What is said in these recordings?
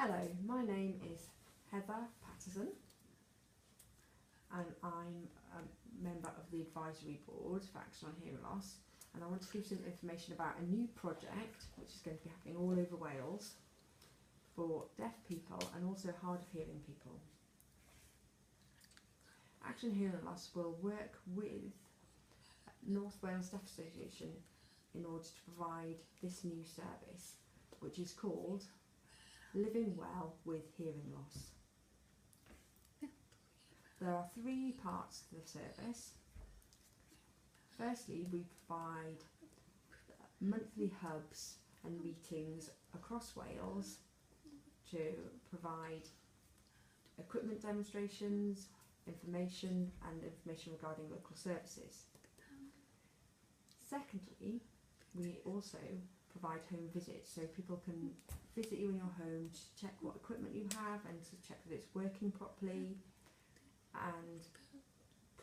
Hello, my name is Heather Patterson and I'm a member of the advisory board for Action on Hearing Loss, and I want to give some information about a new project which is going to be happening all over Wales for deaf people and also hard of hearing people. Action on Hearing Loss will work with North Wales Deaf Association in order to provide this new service, which is called Living Well with Hearing Loss. There are three parts to the service. Firstly, we provide monthly hubs and meetings across Wales to provide equipment demonstrations, information regarding local services. Secondly, we also provide home visits, so people can visit you in your home to check what equipment you have and to check that it's working properly, and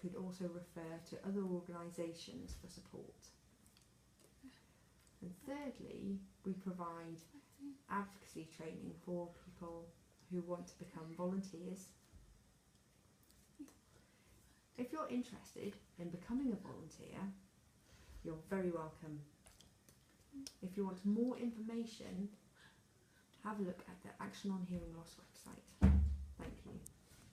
could also refer to other organisations for support. And thirdly, we provide advocacy training for people who want to become volunteers. If you're interested in becoming a volunteer, you're very welcome. If you want more information, have a look at the Action on Hearing Loss website. Thank you.